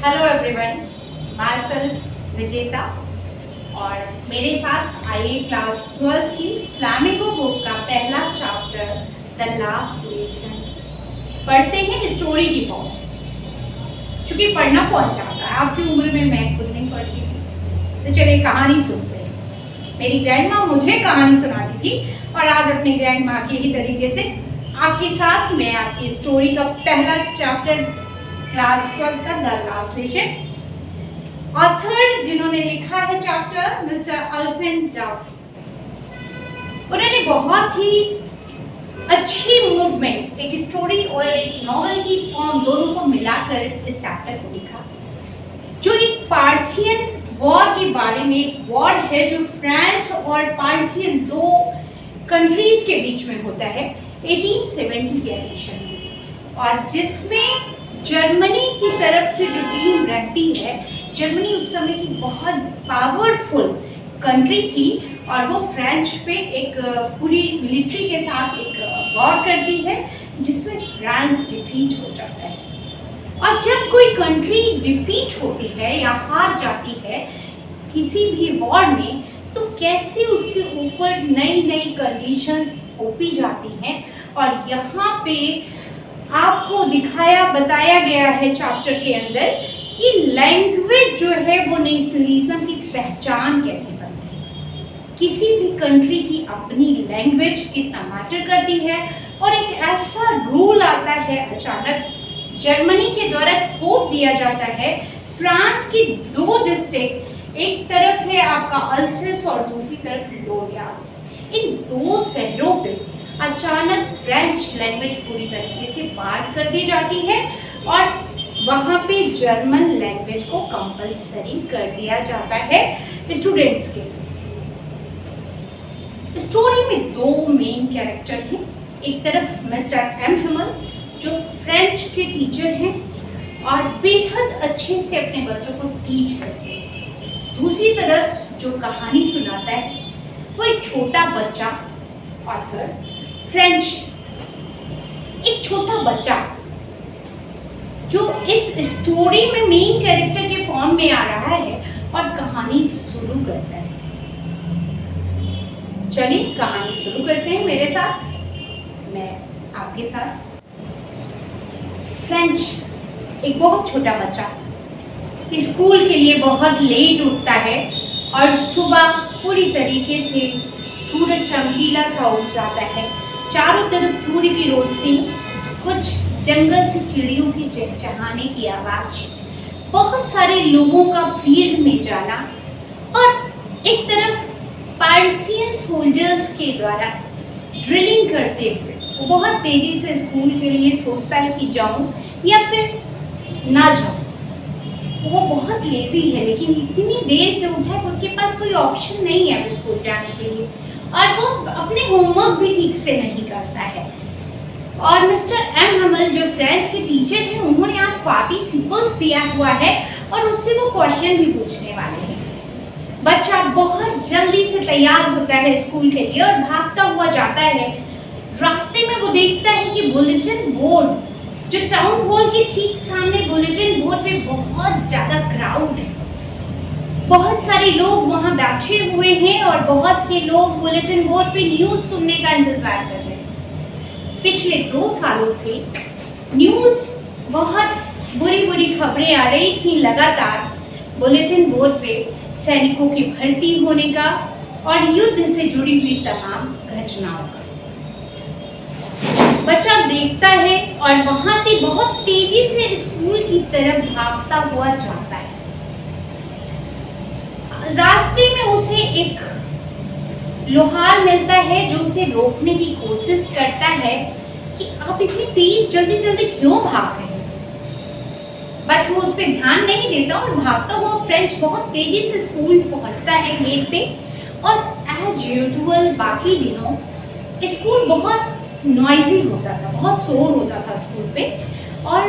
Hello everyone, my self विजेता और मेरे साथ आइए क्लास 12 की फ्लैमिंगो बुक का पहला चैप्टर द लास्ट लेसन पढ़ते हैं स्टोरी की फॉर्म। क्योंकि पढ़ना बहुत चाहता है, आपकी उम्र में मैं खुद नहीं पढ़ती थी, तो चलिए कहानी सुनते हैं। मेरी ग्रैंड माँ मुझे कहानी सुनाती थी और आज अपनी ग्रैंड माँ के ही तरीके से आपके साथ मैं आपकी स्टोरी का पहला चैप्टर क्लास 12 का द लास्ट लेसन। ऑथर जिन्होंने लिखा है चैप्टर मिस्टर अल्फ्रेड डब्स, उन्होंने बहुत ही अच्छी मूवमेंट, एक स्टोरी और एक नॉवल की फॉर्म दोनों को मिलाकर इस चैप्टर को लिखा, जो एक पार्सियन वॉर के बारे में, एक वॉर है जो फ्रांस और पार्सियन दो कंट्रीज के बीच में होता है 1870 के एडिशन में, और जिसमें जर्मनी की तरफ से जो टीम रहती है, जर्मनी उस समय की बहुत पावरफुल कंट्री थी और वो फ्रेंच पे एक पूरी मिलिट्री के साथ एक वॉर करती है जिसमें फ्रांस डिफीट हो जाता है। और जब कोई कंट्री डिफीट होती है या हार जाती है किसी भी वॉर में, तो कैसे उसके ऊपर नई नई कंडीशंस थोपी जाती हैं, और यहाँ पे आपको बताया गया है चैप्टर के अंदर कि लैंग्वेज जो है वो नेशनलिज्म की पहचान कैसे करती है। किसी भी कंट्री की अपनी लैंग्वेज कितना मैटर करती है, और एक ऐसा रूल आता है अचानक जर्मनी के द्वारा थोप दिया जाता है। फ्रांस की दो डिस्ट्रिक्ट, एक तरफ है आपका अल्सेस और दूसरी तरफ लोरियाल्स, इन दो शहरों पे अचानक फ्रेंच लैंग्वेज पूरी तरीके से बात कर दी जाती है और वहाँ पे जर्मन लैंग्वेज को कंपलसरी कर दिया जाता है स्टूडेंट्स के। स्टोरी में दो मेन कैरेक्टर हैं, एक तरफ मिस्टर एम हेमल जो फ्रेंच के टीचर हैं और बेहद अच्छे से अपने बच्चों को टीच करते हैं। दूसरी तरफ जो कहानी सुनाता है वो एक छोटा बच्चा, ऑथर फ्रेंच, एक छोटा बच्चा जो इस स्टोरी में मेन कैरेक्टर के फॉर्म में आ रहा है और कहानी शुरू करता है। चलिए कहानी शुरू करते हैं मेरे साथ, मैं आपके साथ। फ्रेंच एक बहुत छोटा बच्चा स्कूल के लिए बहुत लेट उठता है और सुबह पूरी तरीके से सूरज चमकीला सा उठ जाता है, चारों तरफ सूर्य की रोशनी, कुछ जंगल से चिड़ियों की चहचहाने की आवाज, बहुत सारे लोगों का फील्ड में जाना, और एक तरफ पार्सियन सोल्जर्स के द्वारा ड्रिलिंग करते हुए वो बहुत तेजी से स्कूल के लिए सोचता है कि जाऊं या फिर ना जाऊं। वो बहुत लेजी है, लेकिन इतनी देर से उठा है कि उसके पास कोई ऑप्शन नहीं है स्कूल जाने के लिए, और वो अपने होमवर्क भी ठीक से नहीं करता है। और मिस्टर एम हेमल जो फ्रेंच के टीचर हैं, उन्होंने आज पार्टिसिपल्स दिया हुआ है और उससे वो क्वेश्चन भी पूछने वाले हैं। बच्चा बहुत जल्दी से तैयार होता है स्कूल के लिए और भागता हुआ जाता है। रास्ते में वो देखता है कि बुलेटिन बोर्ड, जो टाउन हॉल के ठीक सामने बुलेटिन बोर्ड पे बहुत ज़्यादा क्राउड है, बहुत सारे लोग वहाँ बैठे हुए हैं और बहुत से लोग बुलेटिन बोर्ड पे न्यूज़ सुनने का इंतज़ार कर रहे हैं। पिछले 2 सालों से न्यूज़ बहुत बुरी बुरी खबरें आ रही थी लगातार बुलेटिन बोर्ड पे, सैनिकों की भर्ती होने का और युद्ध से जुड़ी हुई तमाम घटनाओं का। बच्चा देखता है और वहाँ से बहुत तेजी से स्कूल की तरफ भागता हुआ जाता है। रास्ते में उसे एक लोहार मिलता है जो उसे रोकने की कोशिश करता है कि आप इतनी तेज जल्दी जल्दी क्यों भाग रहे हैं, बट वो उस पर ध्यान नहीं देता और भागता हुआ फ्रेंच बहुत तेजी से स्कूल पहुंचता है गेट पे। और एज यूजुअल बाकी दिनों स्कूल बहुत नॉइजी होता था, बहुत शोर होता था स्कूल पे, और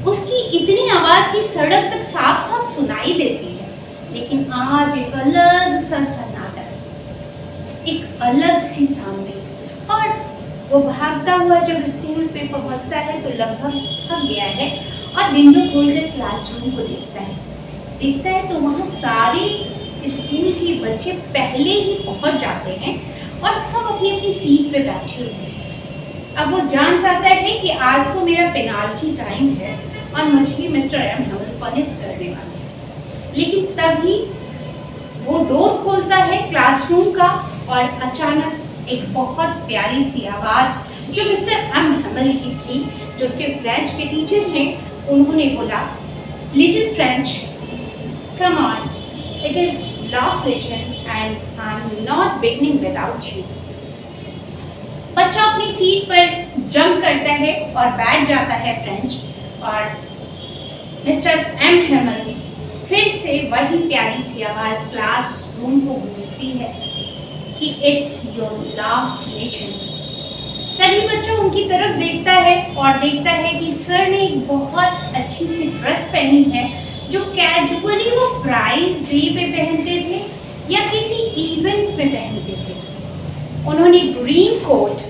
उसकी इतनी आवाज़ की सड़क तक साफ साफ सुनाई देती है। लेकिन आज एक अलग सा सन्नाटा, एक अलग सी सामने, और वो भागता हुआ जब स्कूल पे पहुंचता है तो लगभग थक गया है और विंडो खोलकर क्लासरूम को देखता है तो वहाँ सारे स्कूल के बच्चे पहले ही पहुँच जाते हैं और सब अपनी अपनी सीट पे बैठे हुए हैं। अब वो जान चाहता है कि आज तो मेरा पेनाल्टी टाइम है और मुझे मिस्टर एम हेमल पनिश करने वाले हैं। लेकिन तभी वो डोर खोलता है क्लासरूम का और अचानक एक बहुत प्यारी सी आवाज़ जो मिस्टर एम हेमल की थी, जो उसके फ्रेंच के टीचर हैं, उन्होंने बोला, little French, come on, it is last lesson and I am not beginning without you. बच्चा अपनी सीट पर जंप करता है और बैठ जाता है फ्रेंच, और मिस्टर एम हेमल फिर से वही प्यारी सी आवाज़ क्लासरूम को गूंजती है कि इट्स योर लास्ट लेसन। तभी बच्चा उनकी तरफ देखता है और देखता है कि सर ने एक बहुत अच्छी सी ड्रेस पहनी है जो कैजुअली वो प्राइज डे पे पहनते थे या किसी इवेंट पे पहनते थे। उन्होंने ग्रीन कोट,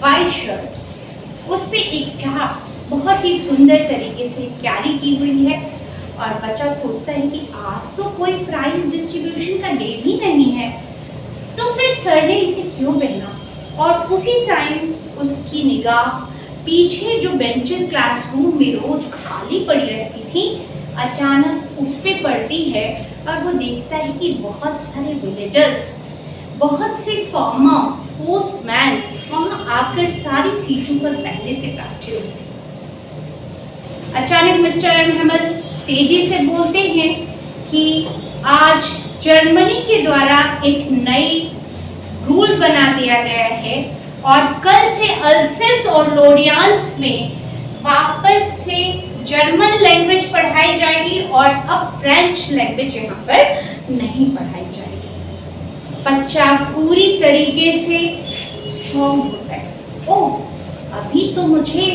वाइट शर्ट, उस पे एक कैप बहुत ही सुंदर तरीके से कैरी की हुई है, और बच्चा सोचता है कि आज तो कोई प्राइज डिस्ट्रीब्यूशन का डे भी नहीं है, तो फिर सर ने इसे क्यों पहना। और उसी टाइम उसकी निगाह पीछे जो बेंचेस क्लासरूम में रोज खाली पड़ी रहती थी, अचानक उस पे पड़ती है और वो देखता है कि बहुत सारे विलेजर्स, बहुत से फार्मर, पोस्टमैन्स वहाँ आकर सारी सीटों पर पहले से बैठे हुए थे। अचानक मिस्टर एम हेमल तेजी से बोलते हैं कि आज जर्मनी के द्वारा एक नई रूल बना दिया गया है और कल से अल्सेस और लोरियांस में वापस से जर्मन लैंग्वेज पढ़ाई जाएगी और अब फ्रेंच लैंग्वेज यहाँ पर नहीं पढ़ाई जाएगी। बच्चा पूरी तरीके से सॉन्ग होता है। ओह, अभी तो मुझे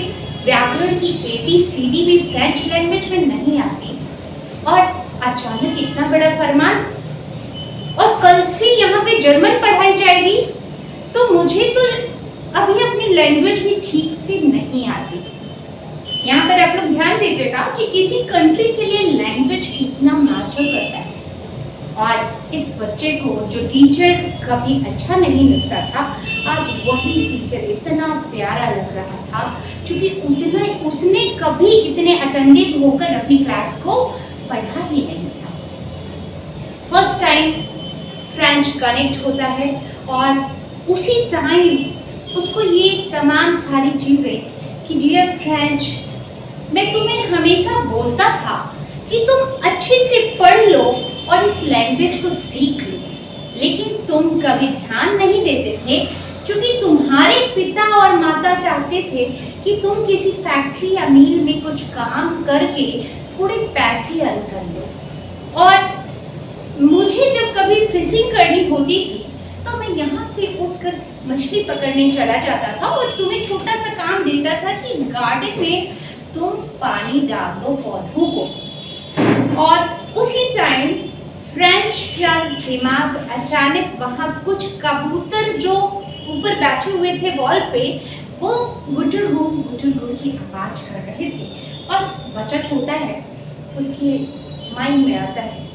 व्याकरण की ABCD भी फ्रेंच लैंग्वेज में नहीं आती, और अचानक इतना बड़ा फरमान, और कल से यहाँ पे जर्मन पढ़ाई जाएगी, तो मुझे तो अभी अपनी लैंग्वेज भी ठीक से नहीं आती। यहाँ पर आप लोग ध्यान दीजिएगा कि किसी कंट्री के लिए लैंग्वेज कितना मैटर करता है। और इस बच्चे को जो टीचर कभी अच्छा नहीं लगता था, आज वही टीचर इतना प्यारा लग रहा था, क्योंकि उतना उसने कभी इतने अटेंडेड होकर अपनी क्लास को पढ़ा ही नहीं था। फर्स्ट टाइम फ्रेंच कनेक्ट होता है और उसी टाइम उसको ये तमाम सारी चीज़ें कि डियर फ्रेंच, मैं तुम्हें हमेशा बोलता था कि तुम अच्छे से पढ़ लो और इस लैंग्वेज को सीख लो, लेकिन तुम कभी ध्यान नहीं देते थे, क्योंकि तुम्हारे पिता और माता चाहते थे कि तुम किसी फैक्ट्री या मिल में कुछ काम करके थोड़े पैसे अर्न कर लो। और मुझे जब कभी फिशिंग करनी होती थी तो मैं यहाँ से उठकर मछली पकड़ने चला जाता था और तुम्हें छोटा सा काम देता था कि गार्डन में तुम पानी डाल दो पौधों को। और उसी टाइम फ्रेंच का दिमाग अचानक वहाँ कुछ कबूतर जो ऊपर बैठे हुए थे वॉल पे, वो गुटुरगु की आवाज़ कर रहे थे। और बच्चा छोटा है, उसके माइंड में आता है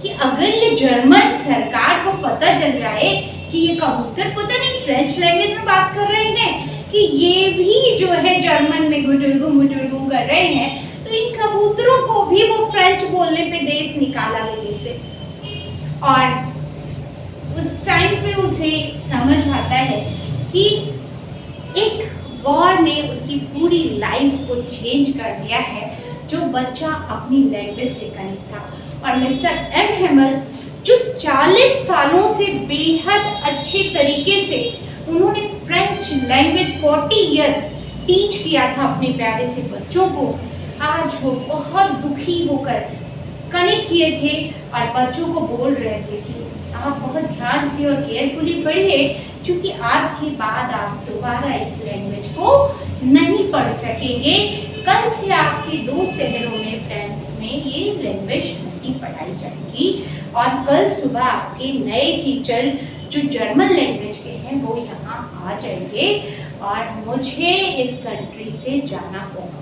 कि अगर ये जर्मन सरकार को पता चल जाए कि ये कबूतर पता नहीं फ्रेंच लैंग्वेज में बात कर रहे हैं, कि ये भी जो है जर्मन में गुटुरगु कर रहे हैं, तो इन कबूतरों को भी वो फ्रेंच बोलने पे देश निकाला ले लेते। और उस टाइम पे उसे समझ आता है कि एक वॉर ने उसकी पूरी लाइफ को चेंज कर दिया है, जो बच्चा अपनी लैंग्वेज से कनेक्ट था। और मिस्टर एम हेमल जो 40 सालों से बेहद अच्छे तरीके से उन्होंने फ्रेंच लैंग्वेज 40 ईयर टीच किया था अपने प्यारे से बच्चों को, आज वो बहुत दुखी होकर कनेक्ट किए थे और बच्चों को बोल रहे थे कि आप बहुत ध्यान से और केयरफुली पढ़िए, क्योंकि आज के बाद आप दोबारा इस लैंग्वेज को नहीं पढ़ सकेंगे। कल से आपके 2 शहरों में फ्रेंच में ये लैंग्वेज नहीं पढ़ाई जाएगी, और कल सुबह आपके नए टीचर जो जर्मन लैंग्वेज के हैं वो यहाँ आ जाएंगे और मुझे इस कंट्री से जाना होगा।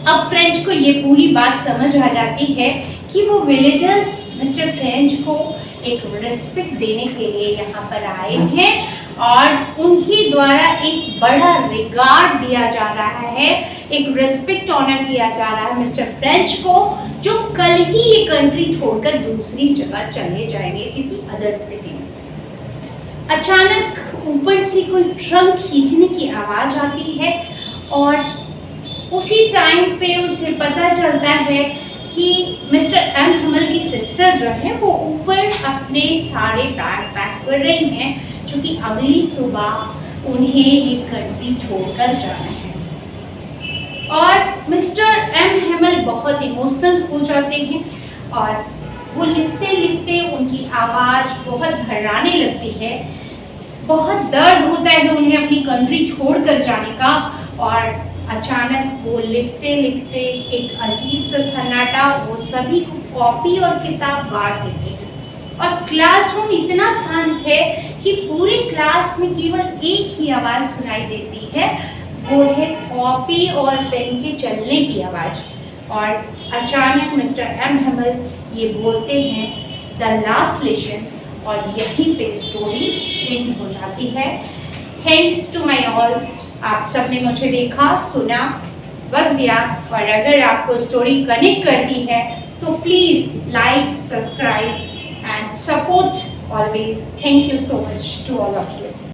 अब फ्रेंच को ये पूरी बात समझ आ जाती है कि वो विलेजर्स मिस्टर फ्रेंच को एक रिस्पेक्ट देने के लिए यहाँ पर आए हैं और उनके द्वारा एक बड़ा रिगार्ड दिया जा रहा है, एक रिस्पेक्ट ऑनर किया जा रहा है मिस्टर फ्रेंच को, जो कल ही ये कंट्री छोड़कर दूसरी जगह चले जाएंगे किसी अदर सिटी में। अचानक ऊपर से कोई ट्रंक खींचने की आवाज़ आती है और उसी टाइम पे उसे पता चलता है कि मिस्टर एम हेमल की सिस्टर जो है वो ऊपर अपने सारे बैग पैक कर रही हैं, क्योंकि अगली सुबह उन्हें ये कंट्री छोड़कर जाना है। और मिस्टर एम हेमल बहुत इमोशनल हो जाते हैं और वो लिखते लिखते उनकी आवाज़ बहुत भर्राने लगती है। बहुत दर्द होता है उन्हें अपनी कंट्री छोड़कर जाने का और अचानक वो लिखते लिखते एक अजीब सा सन्नाटा वो सभी को कॉपी और किताब बांट देते हैं और क्लासरूम इतना शांत है कि पूरी क्लास में केवल एक ही आवाज़ सुनाई देती है, वो है कॉपी और पेन के चलने की आवाज़। और अचानक मिस्टर एम हेमल ये बोलते हैं द लास्ट लेसन और यहीं पे स्टोरी एंड हो जाती है। थैंक्स टू माई ऑल, आप सब ने मुझे देखा, सुना, वक्त दिया और अगर आपको स्टोरी कनेक्ट करती है तो please like, subscribe and support always. Thank you so much to all of you.